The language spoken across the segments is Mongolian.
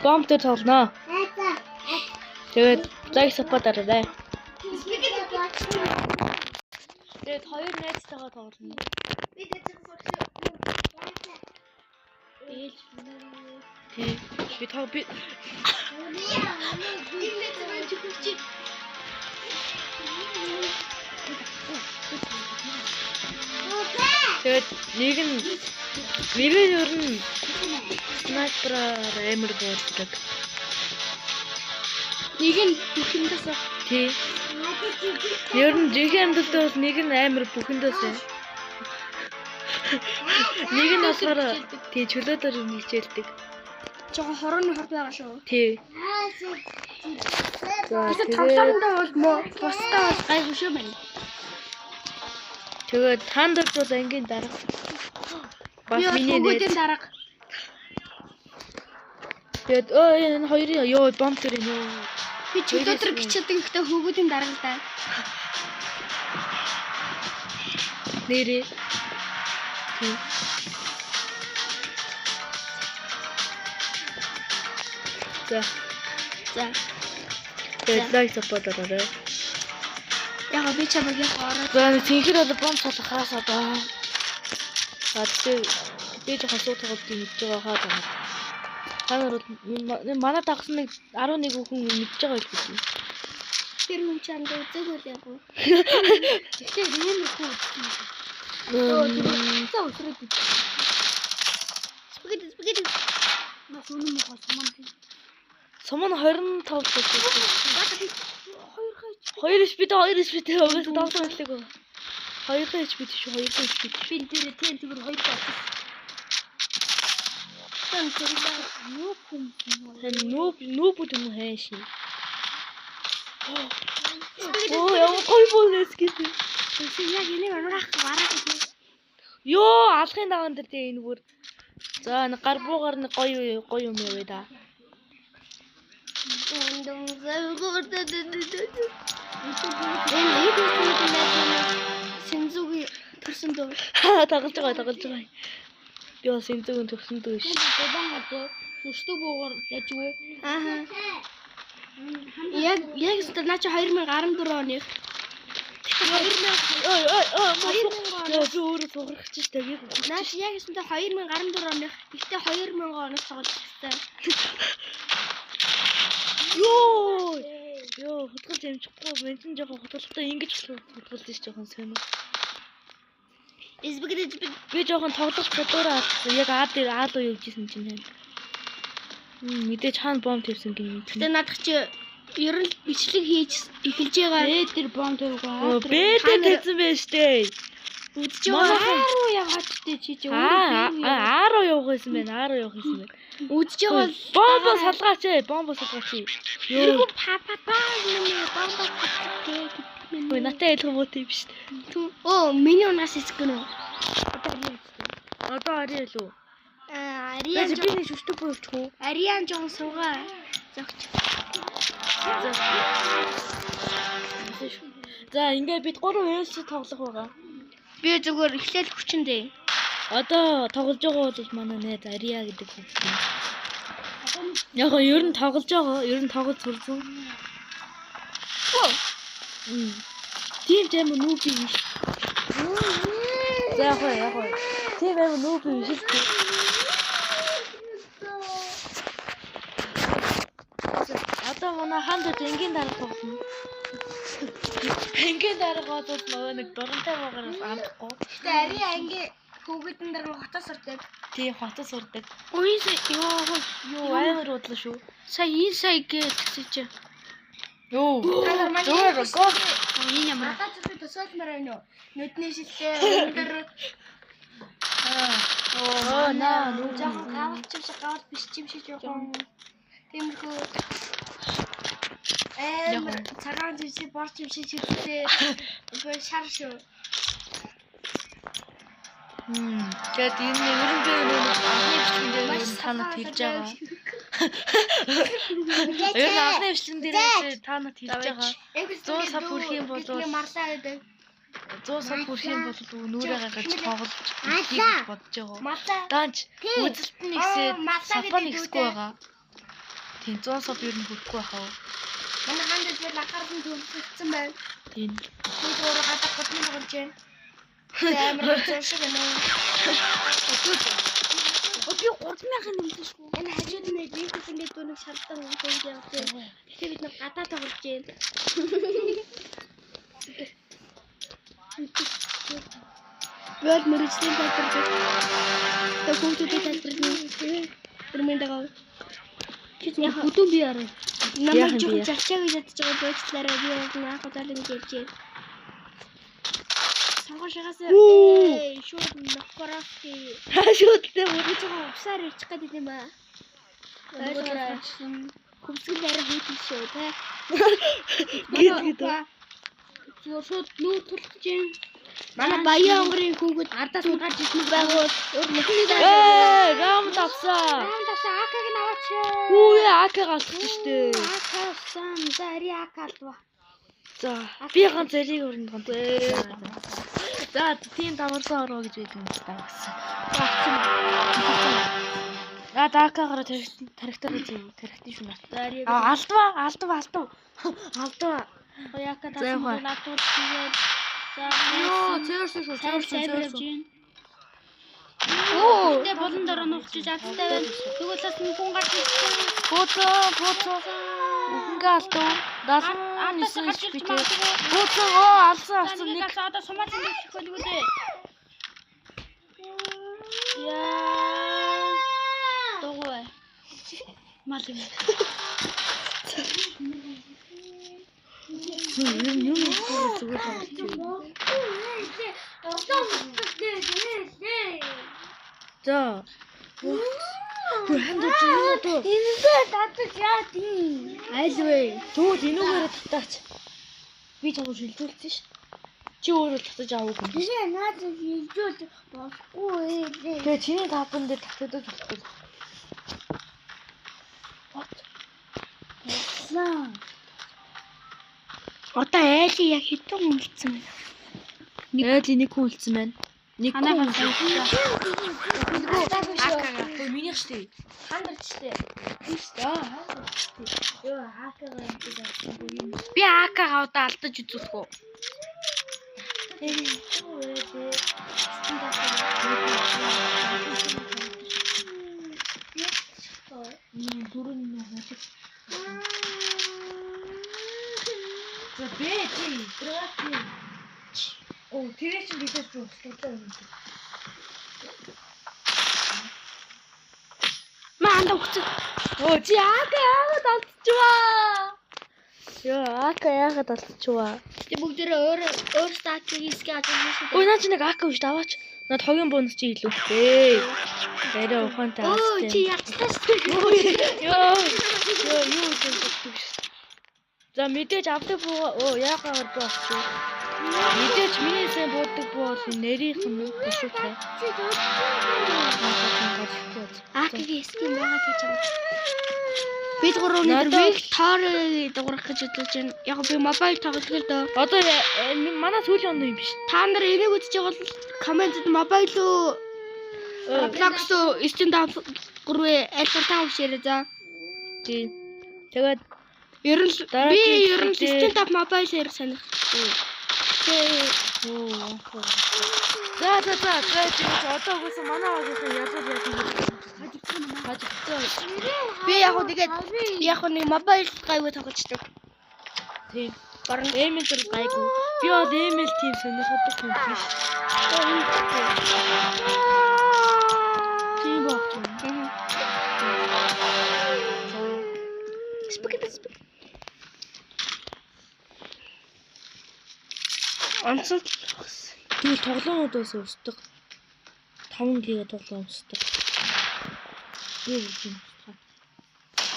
Бомб дээр тоглоно. Тэгээд лайк support арай. Тэгээд хоёр найзтайгаа тоглоно. Би дэцэг сурч. Ээж Тий. Би тав би тэгээд нэг нь ер нь снайпераар амар болдог. нэг нь бүхэндээс Тий. Ер нь жинхэнэ амжилтаас нэг нь амар бүхэндээс. Нэг нь болохоор тий чөлөөдөр хичээлдэг. жоо хорооны хор байгаа шүү. Тий. Тэгээд тоглоомдоо бол муу бусдаа бол гайгүй шүү байна. Тэгээд тандад бол ангийн дарга. Бас миний нээд дарга. Тэгээд энэ хоёрын ёо бомб дээр ёо. Би чөлөөдөр гिचээд ихтэй хөвгүүдийн дарга л да. Нэрээ. Тий. За. Тэгээд лайк support арай. Яг би чамайг ороо. За тэнхэр бол бомб салахаас одоо. Би жоохон суу тоглолт хийж байгаа хаа таа. Та нар бол манай дагсан нэг 11 хүн мэдж байгаа гэж байна. Тэр хүн ч андаа үзэг үл яг уу. Тэгэхээр ийм хүн үзсэн. За өсрөөд. Спагетти. Нас үнэн мохоо суман. Суман 25 гэж. Хоёр HP угаасаа давсан хэлээг. 2 HP шүү 2 HP. Би тэр зүгээр 2 болсон. Сан тэр нүүп юм хайш. Яа гой болээс гэсэн. Яг энийг ангаах бараа гэж. Ёо алхын даван дээр тэ энэ бүр. За нэг гар буугаар нэг гоё юм яваа да. Сэнзуги төрсөн дөө. Тоглож байгаа. Ёо сэнзугийн төрсөн дөө ш. Шүштэй буугаар дажгүй. Ааха. Яг станача 2014 оны. 2000 өөрөө сурах гэж тагийг. Наач яг эсэнтэй 2014 оны. Гэхдээ 2000 оноос тоглож байсан. Ёо, хутгалж амжихгүй бензин жоохон хутгалтай ингэж хутгалж ш жоохон сонио. Би жоохон тоглох бодороо яг аа руу явжсэн чинь. Мэдээж хаана бомб тавьсан гин. Гэтэ надах чи ер нь бичлэг хийж эхэлж байгаа. Тэр бомб тавьгаа. Бэтэ тавьсан байж тээ. Үдж байгаа. Аа руу яваад тээ чи чи. Аа руу явах байсан байна. Үдж байгаа. Бомбо салгаач. Ёо папа бомбо. Ой натай ялгамууд юм биш. Миний унаас эсгэн үү. Одоо арай лөө. Ариан би нэг шүштэй болчих уу? Ариан жоон суугаа. Зогч. За ингээд бид 3 вэс тоглох байгаа. Би зүгээр эхлээл хүчэндээ. Одоо тоглож байгаа бол манай найз Ария гэдэг хүн. Яг ер нь тоглож байгаа. Ер нь тоглож сурсан. Тийм тийм нүүб юм. За яг. Тийм амар нүүб юм шиг. Одоо манай ханд энгийн дарга тоглоно. Энгийн дарга бол нөгөө нэг дурантай байгаараас амтахгүй. Гэтэ ари анги хүүгүүдэн дээр хотоос сурдаг. Тий хотоос сурдаг. Ёо амар удлаа шүү. Сая гэсэн чи. Ёо. Зүгээр гоо. Энэ ямар. Надад ч төсөөлмөр байна уу? Нүдний шилтэй өндөр. Жоохон гавч биш юм шиг жоохон. Тиймэрхүү. Цагаан зүйлсийг борч юм шиг хэрэгтэй. Үгүй шар шүү. Тэгээд энэ ерөнхийдөө анхны бичлэгэн дээр та нарт хэлж байгаа. Ер нь анхны бичлэгэн дээр та нарт хэлж байгаа. 100 сар хүрэх юм бол 100 сар хүрэх юм бол нүрээ гаргаж тоглож бодож байгаа. Даанч үзэлт нь ихсээд сапан ихсгүй байгаа. Тийм 100 сав ер нь хүрэхгүй байхаа. Манай ханд дээр лахаарсан төлөвлөсөн байна. Тийм. Би өөрөө гадаа готны болж байна. Амар зөв шиг байна. Би 3000 нэмсэн шүү. Энэ хажууд нь бизнес ингээд дүүнэг шалтгаан өгөх юм явуулсан. Тэгэхээр бид нэг гадаа тоглож байна. Бол мөрөжлийн тайлбар. Компьютер тайлбар. Тэрмэндээ чи яг бүдүүн би арай. Намайг жоохон чарчаа гэж ядж байгаа бойцлаараа би яг наах удаа л ингэж ярьж. Сонгошоогоос шууд нохороости. Шууд тэ мөрөж байгаа усаар ирчих гээд юм аа. Ойроо хүмсгэл арай хийх шүү те. Гэдэг. Шууд нүү тулчих юм. Манай баян онгорын хүүхэд ардаас нь гарч ирсэн байгуул. Раунд авсан. АК-г нь аваач. Үгүй АК галсан штэ. АК авсан. За ари АК алдва. За би ганц зарийг өрнө ганц. За тийм даварсан ороо гэж байдаг юм даа. За даакагаараа тарихтаа үзье. Тарихтын шүү нат. Алдва. Яка тасан надад тэгээд ёо цэвэрсэн шүү. Оо тэ болон дараа нухчих чадтай байна. Тэгвэл бас хүн гарч ирсэн. Бууцаа. Үнгээ алдав. Даасан гарч ирж магадгүй. Бууцаа алсан нэг. Одоо сумаач ингэх хөлгөө дээ. Яа. Догоо. Мал юм. Юм зүгээр байна. За. Хандаж юм уу? Энэсээ татаж яа тийм. Айл вэ? Түүд энүүгээр татаач. Би чамд шилжүүлсэн ш. Чи өөрөө татаж аваагүй. Би надад шилжүүлж болохгүй. Тэгээ чиний таапан дээр татаад болохгүй. Яасан. Одоо айли яг хэдэн хүн үлдсэн бэ? Айли нэг хүн үлдсэн байна. Нэг хүн. Ханаа минийх штэ. хандарч штэ. Ёо хакага юм. Би АК-га удаа алдаж үзүүлэх үү? За бэти, драти. Оо, тэрэ чи бидээс зүгтээ юм. Маанда өгч. Оо, чи АК яагаад алдчихваа? Ёо, АК яагаад алдчихваа? Тэ бүгдээрээ өөр статиг хийсгээ ажигласан. Ой, наа чи нэг АК биш даваач. Наад хогийн бонус чи илүү. Арай ухаантай Оо, аастай. чи ягтаж шүү. Ёо, юу гэж. За мэдээж авдаг буу яагаар боосч. Мэдээж миний сэн буудаг буу бол нэрийнх нь бушуутай. АК-гийн скин байгаа гэж байна. Бид гурав өнөөдөр Victor дуурах гэж бодож байна. Яг би мобайл тоглох гэдэг. Одоо манай сүүлийн он юм биш. Та нар энийг үзэж байгаа бол комментэд мобайл уу Roblox уу 953 альбом тав ширээ за. Тийм. Тэгээд ер нь систем тав мобайл хэрэг санах. За одоо үгүйс манай хагийнхаа язууд хажигдсан. Би яг нэг мобайл гайгүй тоглождаг. Тийм. Баран эмэл зэр гайгүй. Би бол эмэл тийм сонирхдаг хүн биш. Тийм багт. Спик. Онцод тийм тоглоомудаас өсдөг. 5 гээ тоглоом өсдөг. Юу юм бэ?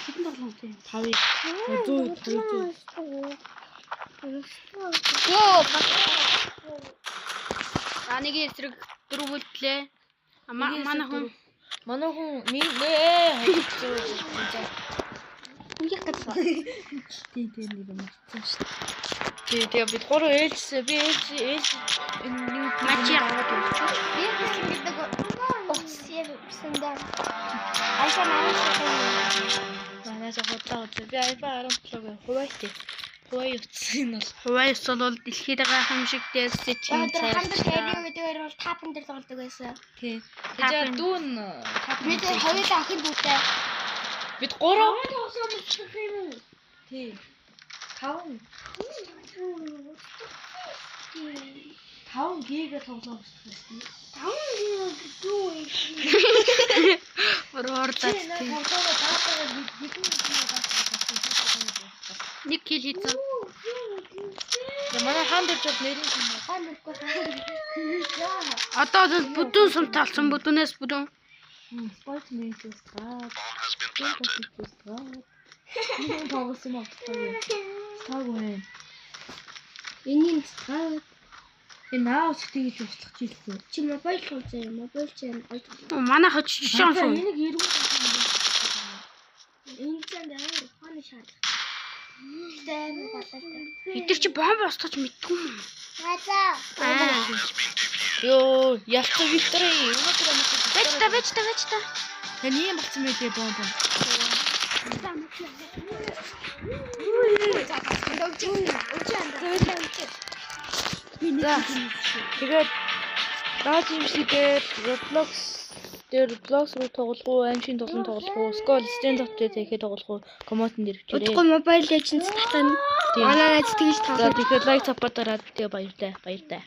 хэдэн тоглоом тийм 5 нэг эсрэг дөрөв үлдлээ. Манай хүн үех гэж байна. Тийм нэг юм болсон шүү дээ. Тэгээ бид гурав ээлжсэн. Би ээлж энэ Мачи аваад үзчих. Би гэдэг оцсээр сэндар. Айша нарийн Манай жохот би iPhone 17-г Huawei-тэй. Huawei утсан нь бол Huawei бол дэлхийд байгаа юм шиг дээсээ чинь хамт ширээ мэдээгээр бол тапан дээр тоглодог байсан. тий. Тэгэж дүүн Бид хоёулаа охин дүүтэй. бид 3 тоглосон юм уу? Тий. 5 гига тоглосон юм. 5 дүү. Ордоц тийм. Нэг кил хийсэн. Манай хаан дээр жод нэрийн юм аа. Одоо бүдүүн сум талсан бүдүүнээс бүдүүн. Спорт мэйжээс гад. Энэ тоглосон юм аа. Таагүй. Энийг цаад Энэ нааш тэгж уучлах жилсэн. чи мобайл хуулзаа юм. Мобайл чинь Манай хоч жишээ сум. Энийг эргүүл энэ зэн дээр хооны шаад. Тэм болоо. Эдгэр чи бомб устгаж мэдгүй юм. Газаа. ёо, ялцсан Викторий. Өнөөдөр Бэж та. таны юм болсон мэт бомб. Тэгээд даад юмшигээр Roblox руу тоглох уу, аимшиг тоглох уу, Skull stand-up дээр тэгэхэд тоглох уу, комментэн дээр бичээрэй. Утгагүй мобайл legends татана. Тийм. Манай найз тэгж За тоглох. тэгэхээр лайк саппортаараа тэгээ баяртай.